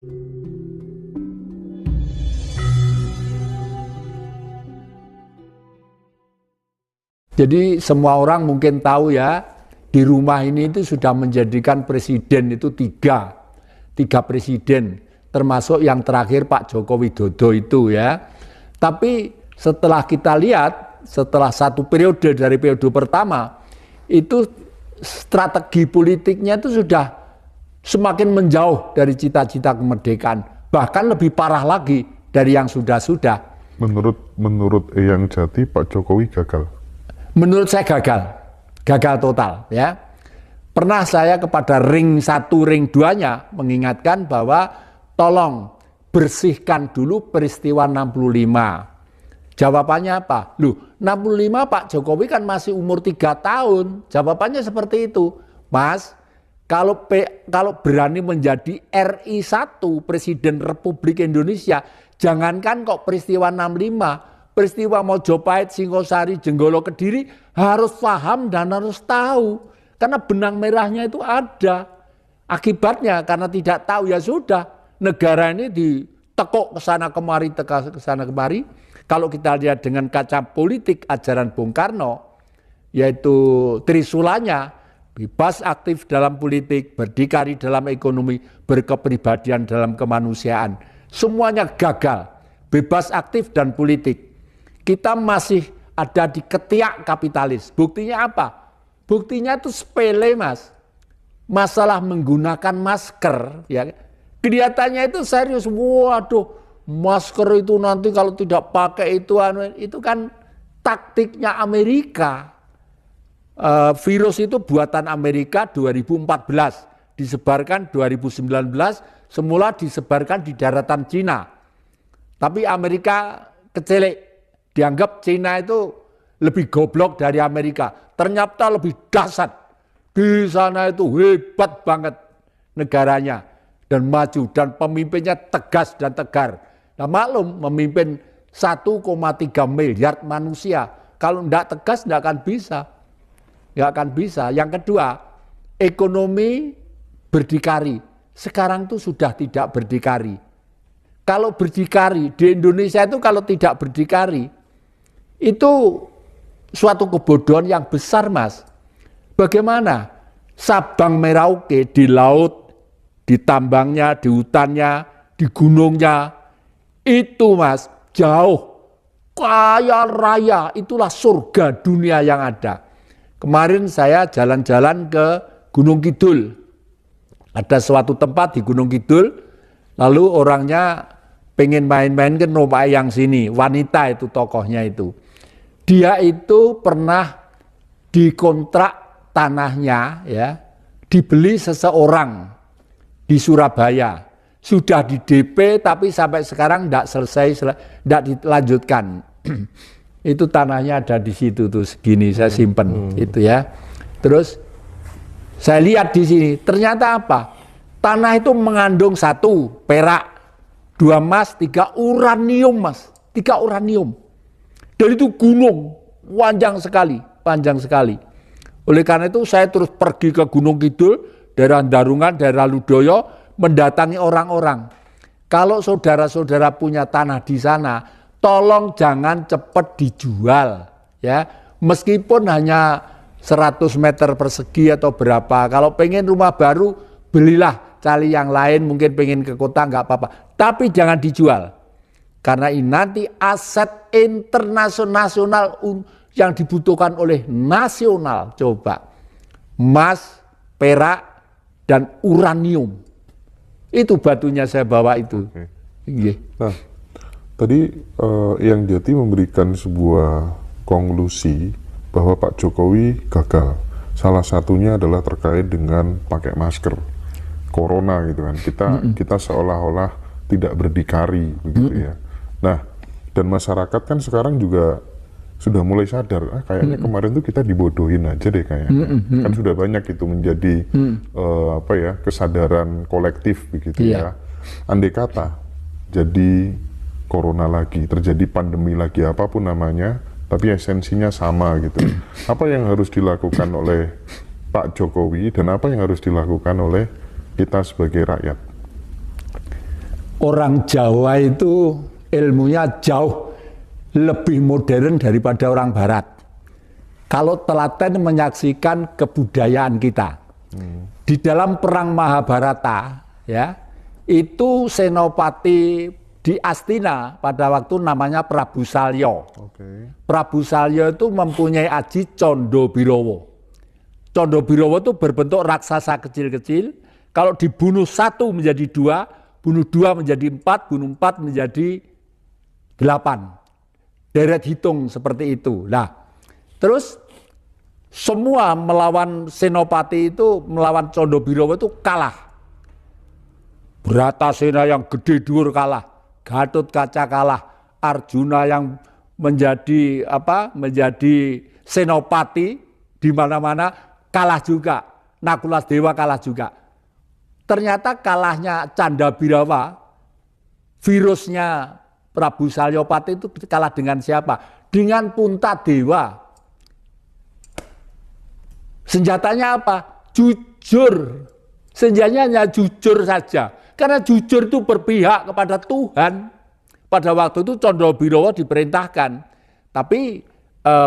Jadi semua orang mungkin tahu ya, di rumah ini itu sudah menjadikan presiden itu tiga presiden, termasuk yang terakhir Pak Joko Widodo itu ya. Tapi setelah kita lihat, setelah satu periode dari periode pertama, itu strategi politiknya itu sudah semakin menjauh dari cita-cita kemerdekaan, bahkan lebih parah lagi dari yang sudah-sudah. Menurut Eyang Jati, Pak Jokowi gagal. Menurut saya gagal total ya. Pernah saya kepada ring 1, ring 2-nya mengingatkan bahwa tolong bersihkan dulu peristiwa 65. Jawabannya apa? Loh, 65 Pak Jokowi kan masih umur 3 tahun. Jawabannya seperti itu. Mas, kalau berani menjadi RI 1, Presiden Republik Indonesia, jangankan kok peristiwa 65, peristiwa Mojopahit, Singosari, Jenggolo, Kediri harus paham dan harus tahu. Karena benang merahnya itu ada. Akibatnya karena tidak tahu ya sudah, negara ini ditekuk ke sana kemari, ke sana kemari. Kalau kita lihat dengan kaca politik ajaran Bung Karno, yaitu trisulanya, bebas aktif dalam politik, berdikari dalam ekonomi, berkepribadian dalam kemanusiaan. Semuanya gagal, bebas aktif dan politik. Kita masih ada di ketiak kapitalis. Buktinya apa? Buktinya itu sepele, Mas. Masalah menggunakan masker, ya. Kelihatannya itu serius. Waduh, masker itu nanti kalau tidak pakai itu kan taktiknya Amerika. Virus itu buatan Amerika 2014, disebarkan 2019, semula disebarkan di daratan Cina. Tapi Amerika kecelek. Dianggap Cina itu lebih goblok dari Amerika. Ternyata lebih dahsyat. Di sana itu hebat banget negaranya. Dan maju. Dan pemimpinnya tegas dan tegar. Nah maklum memimpin 1,3 miliar manusia. Kalau tidak tegas tidak akan bisa. Tidak akan bisa. Yang kedua, ekonomi berdikari. Sekarang itu sudah tidak berdikari. Kalau berdikari, di Indonesia itu kalau tidak berdikari, itu suatu kebodohan yang besar, Mas. Bagaimana Sabang Merauke di laut, di tambangnya, di hutannya, di gunungnya, itu Mas jauh, kaya raya, itulah surga dunia yang ada. Kemarin saya jalan-jalan ke Gunung Kidul. Ada suatu tempat di Gunung Kidul, lalu orangnya pengen main-main ke rumah yang sini, wanita itu tokohnya itu. Dia itu pernah dikontrak tanahnya ya, dibeli seseorang di Surabaya. Sudah di DP tapi sampai sekarang tidak selesai, tidak dilanjutkan. Itu tanahnya ada di situ tuh segini saya simpen itu ya. Terus saya lihat di sini ternyata apa? Tanah itu mengandung 1 perak, 2 emas, 3 uranium, Mas. 3 uranium. Dan itu gunung, panjang sekali. Oleh karena itu saya terus pergi ke Gunung Kidul, daerah Darungan, daerah Ludoyo, mendatangi orang-orang. Kalau saudara-saudara punya tanah di sana, tolong jangan cepat dijual. Ya, meskipun hanya 100 meter persegi atau berapa. Kalau pengen rumah baru, belilah, cari yang lain, mungkin pengen ke kota, nggak apa-apa. Tapi jangan dijual. Karena ini nanti aset internasional yang dibutuhkan oleh nasional. Coba, emas, perak, dan uranium. Itu batunya saya bawa itu. Okay. Nah, tadi Eyang Jati memberikan sebuah konklusi bahwa Pak Jokowi gagal. Salah satunya adalah terkait dengan pakai masker. Corona gitu kan. Kita seolah-olah tidak berdikari begitu ya. Nah, dan masyarakat kan sekarang juga sudah mulai sadar, kayaknya kemarin tuh kita dibodohin aja deh kayaknya. Kan sudah banyak itu menjadi kesadaran kolektif begitu ya. Andai kata jadi corona lagi, terjadi pandemi lagi, apapun namanya, tapi esensinya sama gitu. Apa yang harus dilakukan oleh Pak Jokowi dan apa yang harus dilakukan oleh kita sebagai rakyat? Orang Jawa itu ilmunya jauh lebih modern daripada orang Barat. Kalau telaten menyaksikan kebudayaan kita. Di dalam perang Mahabharata, ya, itu Senopati di Astina pada waktu namanya Prabu Salya. Prabu Salya itu mempunyai aji Canda Birawa. Canda Birawa itu berbentuk raksasa kecil-kecil. Kalau dibunuh satu menjadi dua, bunuh dua menjadi empat, bunuh empat menjadi 8. Deret hitung seperti itu. Nah, terus semua melawan Senopati itu, melawan Canda Birawa itu kalah. Bratasena yang gede dhuwur kalah, Gatotkaca kalah, Arjuna yang menjadi senopati di mana-mana kalah juga, Nakulasdewa kalah juga. Ternyata kalahnya Canda Birawa, virusnya Prabu Salyapati itu kalah dengan siapa? Dengan Puntadewa. Senjatanya apa? Jujur. Senjatanya hanya jujur saja. Karena jujur itu berpihak kepada Tuhan. Pada waktu itu Canda Birawa diperintahkan. Tapi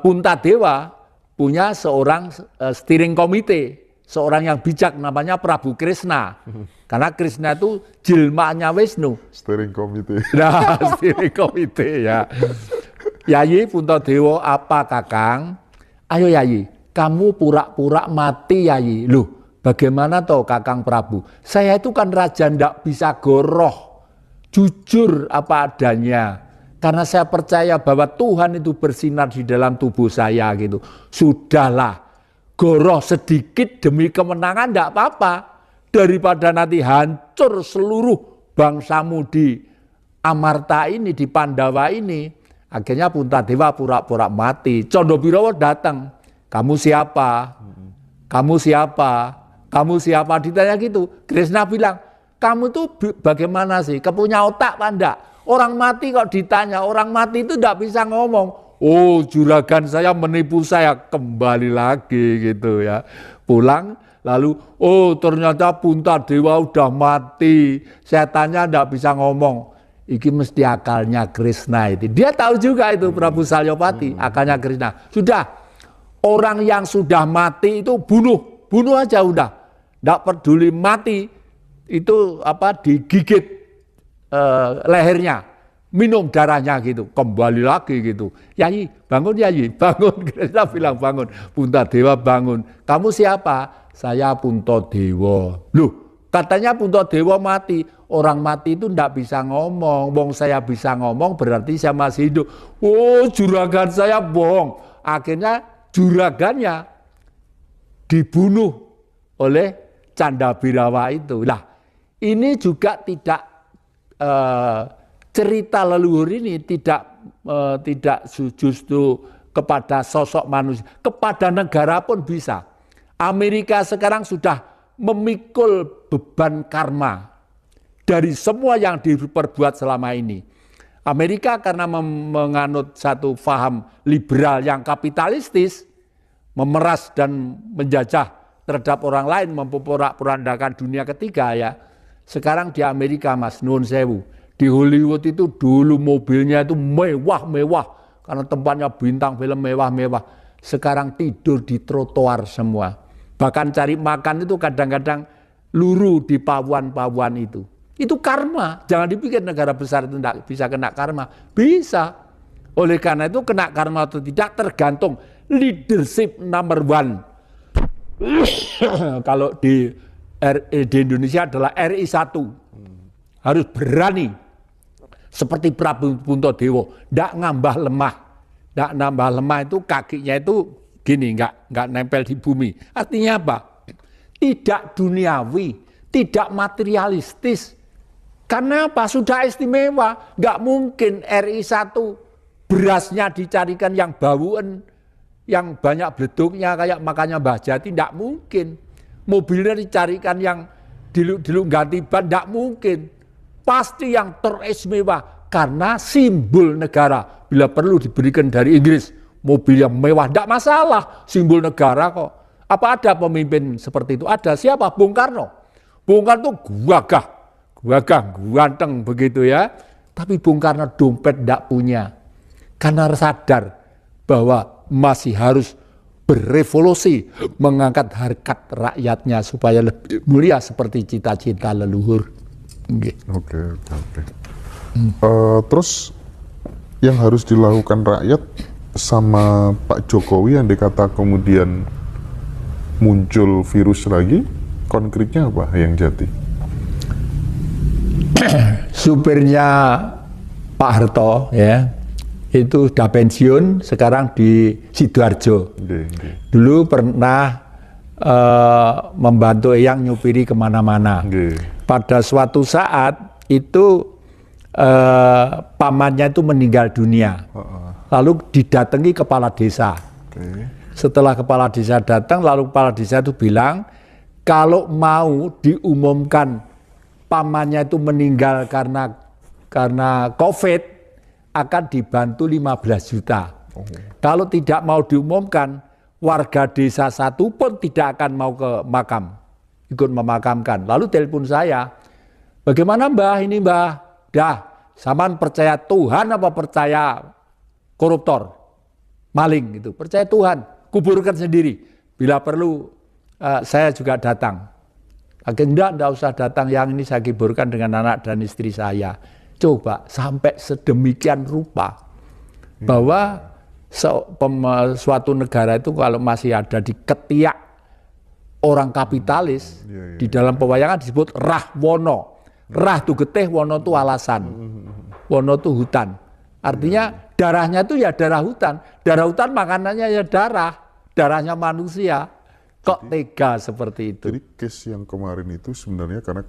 Puntadewa punya seorang steering committee. Seorang yang bijak namanya Prabu Krishna. Karena Krishna itu jelmaannya Wisnu. Steering committee. Nah, steering committee ya. Yayi Puntadewa, apa Kakang? Ayo Yayi, kamu pura-pura mati Yayi. Loh, bagaimana toh Kakang Prabu? Saya itu kan raja ndak bisa goroh. Jujur apa adanya. Karena saya percaya bahwa Tuhan itu bersinar di dalam tubuh saya gitu. Sudahlah. Goroh sedikit demi kemenangan tidak apa-apa. Daripada nanti hancur seluruh bangsamu di Amarta ini, di Pandawa ini. Akhirnya Puntadewa pura-pura mati. Canda Birawa datang. Kamu siapa? Kamu siapa? Kamu siapa? Ditanya gitu. Krishna bilang, kamu tuh bagaimana sih? Kepunya otak apa enggak? Orang mati kok ditanya. Orang mati itu tidak bisa ngomong. Oh, juragan saya menipu saya, kembali lagi gitu ya. Pulang lalu, oh ternyata Puntadewa udah mati. Saya tanya enggak bisa ngomong. Iki mesti akalnya Krishna itu. Dia tahu juga itu Prabu Salyapati, akalnya Krishna. Sudah, orang yang sudah mati itu bunuh aja udah. Enggak peduli mati itu digigit lehernya. Minum darahnya gitu, kembali lagi gitu. Yayi, bangun Yayi, bangun. Krishna bilang bangun. Puntadewa bangun. Kamu siapa? Saya Puntadewa. Loh, katanya Puntadewa mati. Orang mati itu ndak bisa ngomong. Wong saya bisa ngomong berarti saya masih hidup. Oh, juragan saya bohong. Akhirnya juragannya dibunuh oleh Canda Birawa itu. Nah, ini juga tidak cerita leluhur ini tidak justru kepada sosok manusia, kepada negara pun bisa. Amerika sekarang sudah memikul beban karma dari semua yang diperbuat selama ini. Amerika karena menganut satu paham liberal yang kapitalistis, memeras dan menjajah terhadap orang lain, memporak-porandakan dunia ketiga ya. Sekarang di Amerika Mas, nuwun sewu. Di Hollywood itu dulu mobilnya itu mewah-mewah. Karena tempatnya bintang film mewah-mewah. Sekarang tidur di trotoar semua. Bahkan cari makan itu kadang-kadang luru di pawuan-pawuan itu. Itu karma. Jangan dipikir negara besar itu tidak bisa kena karma. Bisa. Oleh karena itu kena karma atau tidak tergantung leadership number one. Kalau di Indonesia adalah RI 1. Harus berani. Seperti Prabu Puntadewa, tidak ngambah lemah. Tidak nambah lemah itu kakinya itu gini, nggak nempel di bumi. Artinya apa? Tidak duniawi, tidak materialistis. Karena apa? Sudah istimewa. Nggak mungkin RI 1 berasnya dicarikan yang bauan, yang banyak beleduknya kayak makannya Mbah Jati, tidak mungkin. Mobilnya dicarikan yang diluk ganti ban, tidak mungkin. Pasti yang teristimewa karena simbol negara. Bila perlu diberikan dari Inggris mobil yang mewah, tidak masalah, simbol negara kok. Apa ada pemimpin seperti itu? Ada. Siapa? Bung Karno. Bung Karno itu gagah, gagah, ganteng begitu ya. Tapi Bung Karno dompet tidak punya. Karena sadar bahwa masih harus berevolusi, mengangkat harkat rakyatnya supaya lebih mulia seperti cita-cita leluhur. Oke. Terus yang harus dilakukan rakyat sama Pak Jokowi yang dikata kemudian muncul virus lagi, konkretnya apa yang jadi? Supirnya Pak Harto ya, itu sudah pensiun, sekarang di Sidoarjo. Dulu pernah membantu Eyang nyupiri kemana-mana. Pada suatu saat itu pamannya itu meninggal dunia. Lalu didatangi kepala desa. Setelah kepala desa datang, lalu kepala desa itu bilang, kalau mau diumumkan pamannya itu meninggal karena COVID, akan dibantu 15 juta. Kalau tidak mau diumumkan, warga desa satu pun tidak akan mau ke makam, ikut memakamkan. Lalu telepon saya, bagaimana Mbah ini Mbah? Dah, saman percaya Tuhan apa percaya koruptor, maling gitu? Percaya Tuhan, kuburkan sendiri. Bila perlu saya juga datang. Agenda enggak usah datang, yang ini saya kuburkan dengan anak dan istri saya. Coba sampai sedemikian rupa bahwa suatu negara itu kalau masih ada di ketiak orang kapitalis, di dalam pewayangan disebut rahwono. Rah itu getih, wono itu alasan. Wono itu hutan. Artinya darahnya itu ya darah hutan. Darah hutan makanannya ya darah. Darahnya manusia. Kok tega seperti itu? Jadi case yang kemarin itu sebenarnya karena